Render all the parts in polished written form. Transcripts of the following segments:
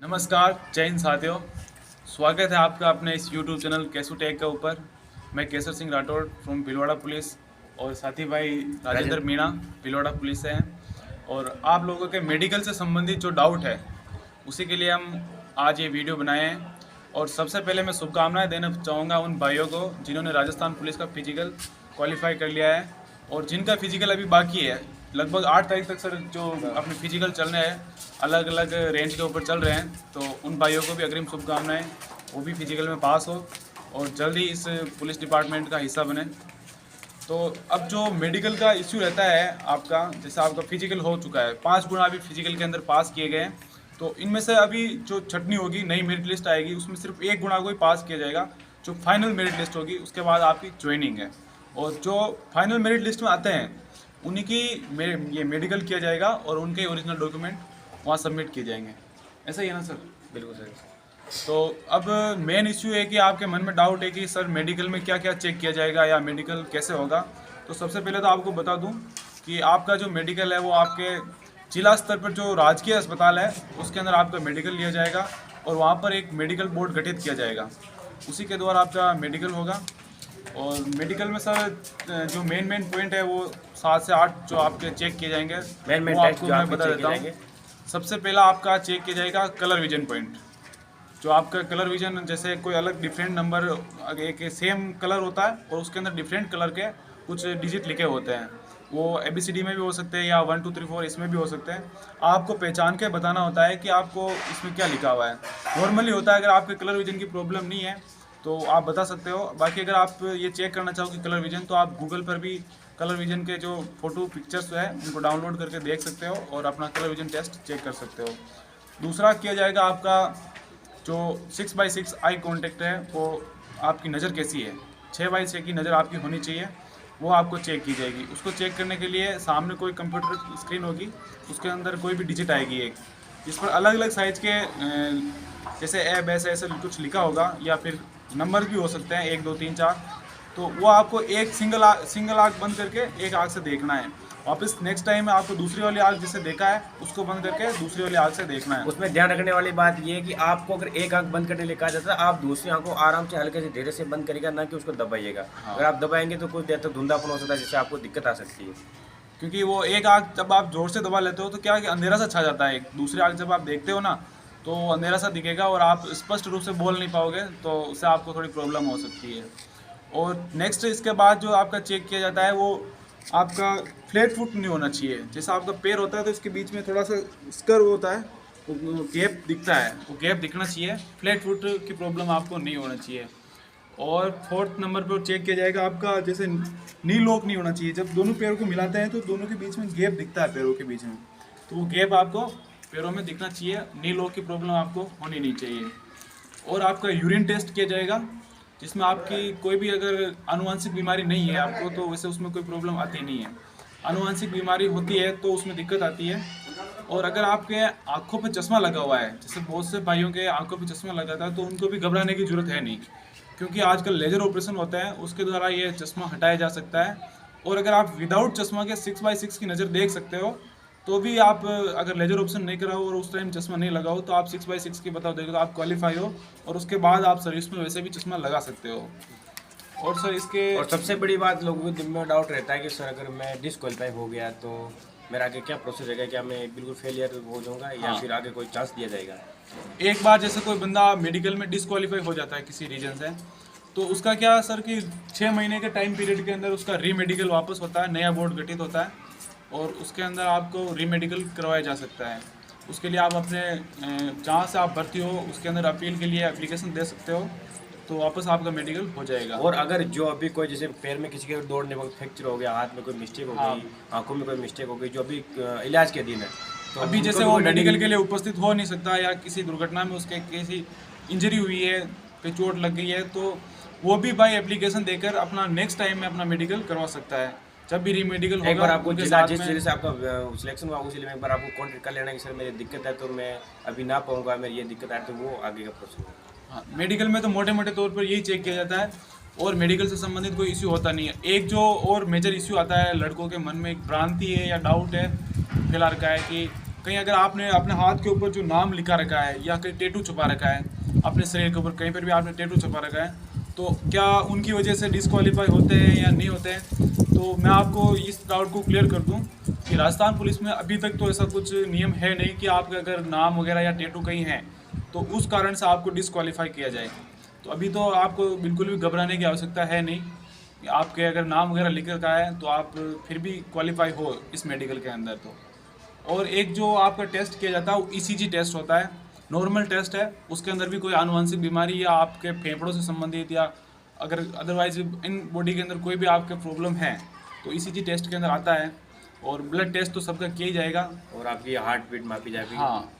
नमस्कार, जय हिंद साथियों। स्वागत है आपका अपने इस YouTube चैनल केसू टेक के ऊपर। मैं केसर सिंह राठौड़ फ्रॉम भीलवाड़ा पुलिस और साथी भाई राजेंद्र मीणा भीलवाड़ा पुलिस से हैं। और आप लोगों के मेडिकल से संबंधित जो डाउट है उसी के लिए हम आज ये वीडियो बनाए हैं। और सबसे पहले मैं शुभकामनाएं देना चाहूँगा उन भाइयों को जिन्होंने राजस्थान पुलिस का फिजिकल क्वालिफाई कर लिया है और जिनका फिजिकल अभी बाकी है। लगभग 8 तारीख तक सर जो अपने फिजिकल चलने हैं, अलग अलग रेंज के ऊपर चल रहे हैं, तो उन भाइयों को भी अग्रिम शुभकामनाएं, वो भी फिजिकल में पास हो और जल्दी इस पुलिस डिपार्टमेंट का हिस्सा बने। तो अब जो मेडिकल का इश्यू रहता है आपका, जैसे आपका फिजिकल हो चुका है, 5 गुना अभी फिजिकल के अंदर पास किए गए हैं, तो इनमें से अभी जो छटनी होगी, नई मेरिट लिस्ट आएगी, उसमें सिर्फ 1 गुना को ही पास किया जाएगा। जो फाइनल मेरिट लिस्ट होगी उसके बाद आपकी ज्वाइनिंग है, और जो फाइनल मेरिट लिस्ट में आते हैं उन्हीं की ये मेडिकल किया जाएगा और उनके ओरिजिनल डॉक्यूमेंट वहाँ सबमिट किए जाएंगे। ऐसा ही है ना सर? बिल्कुल सर। तो अब मेन इश्यू है कि आपके मन में डाउट है कि सर मेडिकल में क्या क्या चेक किया जाएगा या मेडिकल कैसे होगा। तो सबसे पहले तो आपको बता दूं कि आपका जो मेडिकल है वो आपके जिला स्तर पर जो राजकीय अस्पताल है उसके अंदर आपका मेडिकल लिया जाएगा और वहाँ पर एक मेडिकल बोर्ड गठित किया जाएगा, उसी के द्वारा आपका मेडिकल होगा। और मेडिकल में सर जो मेन पॉइंट है वो 7 से 8 जो आपके चेक किए जाएंगे वो आपको मैं बता देता हूँ। सबसे पहला आपका चेक किया जाएगा कलर विजन पॉइंट। जो आपका कलर विजन, जैसे कोई अलग डिफरेंट नंबर, एक सेम कलर होता है और उसके अंदर डिफरेंट कलर के कुछ डिजिट लिखे होते हैं, वो ABCD में भी हो सकते हैं या 1 2 3 4 इसमें भी हो सकते हैं। आपको पहचान के बताना होता है कि आपको इसमें क्या लिखा हुआ है। नॉर्मली होता है, अगर आपके कलर विजन की प्रॉब्लम नहीं है तो आप बता सकते हो। बाकी अगर आप ये चेक करना चाहो कि कलर विजन, तो आप गूगल पर भी कलर विजन के जो फोटो पिक्चर्स है उनको डाउनलोड करके देख सकते हो और अपना कलर विजन टेस्ट चेक कर सकते हो। दूसरा किया जाएगा आपका जो 6x6 आई कॉन्टेक्ट है, वो आपकी नज़र कैसी है, 6x6 की नज़र आपकी होनी चाहिए, वो आपको चेक की जाएगी। उसको चेक करने के लिए सामने कोई कंप्यूटर स्क्रीन होगी, उसके अंदर कोई भी डिजिट आएगी एक, जिस पर अलग अलग साइज के जैसे ए ऐसे ऐसे कुछ लिखा होगा, या फिर नंबर भी हो सकते हैं 1 2 3 4। तो वो आपको एक सिंगल आँख बंद करके एक आँख से देखना है। वापस नेक्स्ट टाइम आपको दूसरी वाली आँख जिसे देखा है उसको बंद करके दूसरी वाली आँख से देखना है। उसमें ध्यान रखने वाली बात ये है कि आपको अगर एक आंख बंद करने लिखा जाता है, आप दूसरी आंख को आराम से हल्के से धीरे से बंद करेगा, ना कि उसको दबाइएगा। हाँ। अगर आप दबाएंगे तो कुछ देर तक धुंधलापन हो सकता है, जिससे आपको दिक्कत आ सकती है। क्योंकि वो एक आँख जब आप जोर से दबा लेते हो तो क्या है कि अंधेरा सा छा जाता है। दूसरी आँख जब आप देखते हो ना तो अंधेरा सा दिखेगा और आप स्पष्ट रूप से बोल नहीं पाओगे, तो उससे आपको थोड़ी प्रॉब्लम हो सकती है। और नेक्स्ट इसके बाद जो आपका चेक किया जाता है वो आपका फ्लैट फुट नहीं होना चाहिए। जैसा आपका पैर होता है तो इसके बीच में थोड़ा सा स्कर्व होता है, वो गैप दिखता है, वो गैप दिखना चाहिए। फ्लैट फुट की प्रॉब्लम आपको नहीं होना चाहिए। और 4th नंबर पर चेक किया जाएगा आपका जैसे नी लॉक नहीं होना चाहिए। जब दोनों पैरों को मिलाते हैं तो दोनों के बीच में गैप दिखता है पैरों के बीच में, तो वो गैप आपको पैरों में दिखना चाहिए। नी लॉक की प्रॉब्लम आपको होनी नहीं चाहिए। और आपका यूरिन टेस्ट किया जाएगा, जिसमें आपकी कोई भी अगर आनुवंशिक बीमारी नहीं है आपको, तो वैसे उसमें कोई प्रॉब्लम आती नहीं है। आनुवंशिक बीमारी होती है तो उसमें दिक्कत आती है। और अगर आपके आंखों पे चश्मा लगा हुआ है, जैसे बहुत से भाइयों के आंखों पे चश्मा लगा था, तो उनको भी घबराने की जरूरत है नहीं, क्योंकि आजकल लेजर ऑपरेशन होता है, उसके द्वारा ये चश्मा हटाया जा सकता है। और अगर आप विदाउट चश्मा के 6x6 की नज़र देख सकते हो, तो भी आप अगर लेजर ऑप्शन नहीं कराओ और उस टाइम चश्मा नहीं लगाओ तो आप 6x6 की बताओ देखो तो आप क्वालिफाई हो, और उसके बाद आप सर्विस में वैसे भी चश्मा लगा सकते हो। और सर इसके और सबसे बड़ी बात, लोगों के दिल में डाउट रहता है कि सर अगर मैं डिसक्वालीफाई हो गया तो मेरा आगे क्या प्रोसेस रहेगा, क्या मैं बिल्कुल फेलियर हो जाऊंगा या हाँ। फिर आगे कोई चांस दिया जाएगा? एक बार जैसे कोई बंदा मेडिकल में डिसक्वालीफाई हो जाता है किसी रीजन से, तो उसका क्या सर कि 6 महीने के टाइम पीरियड के अंदर उसका रीमेडिकल वापस होता है, नया बोर्ड गठित होता है और उसके अंदर आपको रीमेडिकल करवाया जा सकता है। उसके लिए आप अपने जहाँ से आप भर्ती हो उसके अंदर अपील के लिए एप्लीकेशन दे सकते हो, तो वापस आपका मेडिकल हो जाएगा। और अगर जो अभी कोई जैसे पैर में किसी के दौड़ने वक्त फ्रैक्चर हो गया, हाथ में कोई मिस्टेक हो हाँ। गई, आंखों में कोई मिस्टेक हो गई, जो अभी इलाज के दिन है, तो अभी उनको जैसे भी वो कोई मेडिकल के लिए उपस्थित हो नहीं सकता या किसी दुर्घटना में उसके किसी इंजरी हुई है, कोई चोट लग गई है, तो वो भी भाई एप्लीकेशन देकर अपना नेक्स्ट टाइम में अपना मेडिकल करवा सकता है। जब भी रीमेडिकल होगा एक बार आपको उनके जिला साथ जिस में जिले से आपका सिलेक्शन हुआ उस जिले में एक बार आपको कॉन्टेक्ट कर लेना कि सर मेरी दिक्कत है तो मैं अभी ना पाऊंगा, मेरी ये दिक्कत है, तो वो आगे का प्रोसेस है। हाँ, मेडिकल में तो मोटे मोटे तौर पर यही चेक किया जाता है और मेडिकल से संबंधित कोई इश्यू होता नहीं है। एक जो और मेजर इश्यू आता है लड़कों के मन में, एक भ्रांति है या डाउट है फैला रखा है कि कहीं अगर आपने अपने हाथ के ऊपर जो नाम लिखा रखा है या कहीं टैटू छुपा रखा है अपने शरीर के ऊपर, कहीं पर भी आपने टैटू छुपा रखा है, तो क्या उनकी वजह से डिस्क्वालीफाई होते हैं या नहीं होते हैं? तो मैं आपको इस डाउट को क्लियर कर दूं कि राजस्थान पुलिस में अभी तक तो ऐसा कुछ नियम है नहीं कि आपके अगर नाम वगैरह या टैटू कहीं है तो उस कारण से आपको डिस्क्वालीफाई किया जाए। तो अभी तो आपको बिल्कुल भी घबराने की आवश्यकता है नहीं कि आपके अगर नाम वगैरह लिख रखा है तो आप फिर भी क्वालिफाई हो इस मेडिकल के अंदर। तो और एक जो आपका टेस्ट किया जाता है वो ईसीजी टेस्ट होता है, नॉर्मल टेस्ट है, उसके अंदर भी कोई आनुवंशिक बीमारी या आपके फेफड़ों से संबंधित या अगर अदरवाइज इन बॉडी के अंदर कोई भी आपके प्रॉब्लम है तो ईसीजी टेस्ट के अंदर आता है। और ब्लड टेस्ट तो सबका किया ही जाएगा। और आपकी हार्ट बीट मापी जाएगी। हाँ,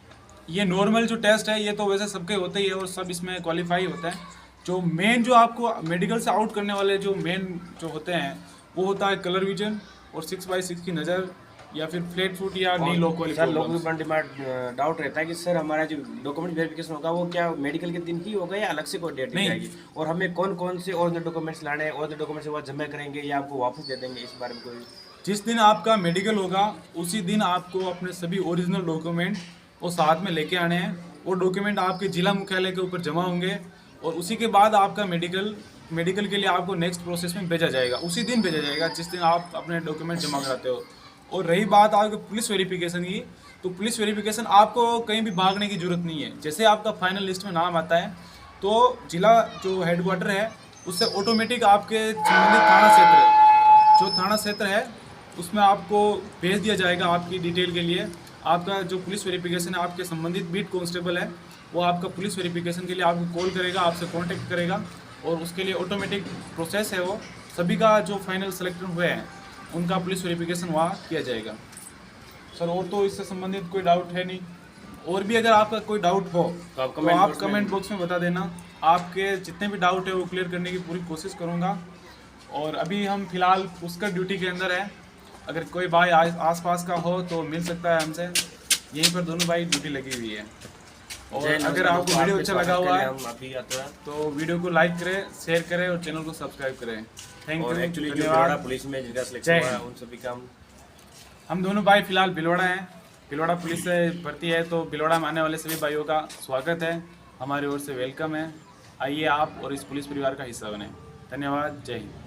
ये नॉर्मल जो टेस्ट है ये तो वैसे सबके होते ही है और सब इसमें क्वालिफाई होता है। जो मेन जो आपको मेडिकल से आउट करने वाले जो मेन जो होते हैं वो होता है कलर विजन और 6x6 की नज़र या फिर फ्लैट फुट या नी लो वाली सर लोगों प्रॉब्लम्स। को डिमांड डाउट रहता है कि सर हमारा जो डॉक्यूमेंट वेरिफिकेशन होगा वो क्या मेडिकल के दिन ही होगा या अलग से कोई डेट दी नहीं। जाएगी, और हमें कौन कौन से ओरिजिनल डॉक्यूमेंट्स लाने हैं, ओरिजिनल डॉक्यूमेंट्स वो जमा करेंगे या आपको वापस दे देंगे, इस बारे में कोई? जिस दिन आपका मेडिकल होगा उसी दिन आपको अपने सभी ओरिजिनल डॉक्यूमेंट वो साथ में लेके आने हैं। वो डॉक्यूमेंट आपके जिला मुख्यालय के ऊपर जमा होंगे और उसी के बाद आपका मेडिकल के लिए आपको नेक्स्ट प्रोसेस में भेजा जाएगा, उसी दिन भेजा जाएगा जिस दिन आप अपने डॉक्यूमेंट जमा कराते हो। और रही बात आपके पुलिस वेरिफिकेशन की, तो पुलिस वेरिफिकेशन आपको कहीं भी भागने की जरूरत नहीं है। जैसे आपका फाइनल लिस्ट में नाम आता है तो जिला जो हेडक्वार्टर है उससे ऑटोमेटिक आपके संबंधित थाना क्षेत्र है उसमें आपको भेज दिया जाएगा आपकी डिटेल के लिए। आपका जो पुलिस वेरिफिकेशन है आपके संबंधित बीट कांस्टेबल है वो आपका पुलिस वेरिफिकेशन के लिए आपको कॉल करेगा, आपसे कांटेक्ट करेगा और उसके लिए ऑटोमेटिक प्रोसेस है वो सभी का जो फाइनल सेलेक्ट हुए हैं उनका पुलिस वेरिफिकेशन वहाँ किया जाएगा। सर और तो इससे संबंधित कोई डाउट है नहीं। और भी अगर आपका कोई डाउट हो तो आप कमेंट बॉक्स में बता देना। आपके जितने भी डाउट है वो क्लियर करने की पूरी कोशिश करूँगा। और अभी हम फिलहाल पुष्कर ड्यूटी के अंदर है, अगर कोई भाई आसपास का हो तो मिल सकता है हमसे, यहीं पर दोनों भाई ड्यूटी लगी हुई है। और अगर आपको वीडियो अच्छा लगा हुआ है तो वीडियो को लाइक करें, शेयर करें और चैनल को सब्सक्राइब करें। थैंक यू, एक्चुअली जो धन्यवाद। भिलवाड़ा पुलिस में जिनका सिलेक्शन हुआ है उन सभी का हम दोनों भाई फिलहाल भिलवाड़ा हैं, भिलवाड़ा पुलिस से भर्ती है, तो भिलवाड़ा में आने वाले सभी भाइयों का स्वागत है, हमारी ओर से वेलकम है। आइए आप और इस पुलिस परिवार का हिस्सा बने। धन्यवाद, जय हिंद।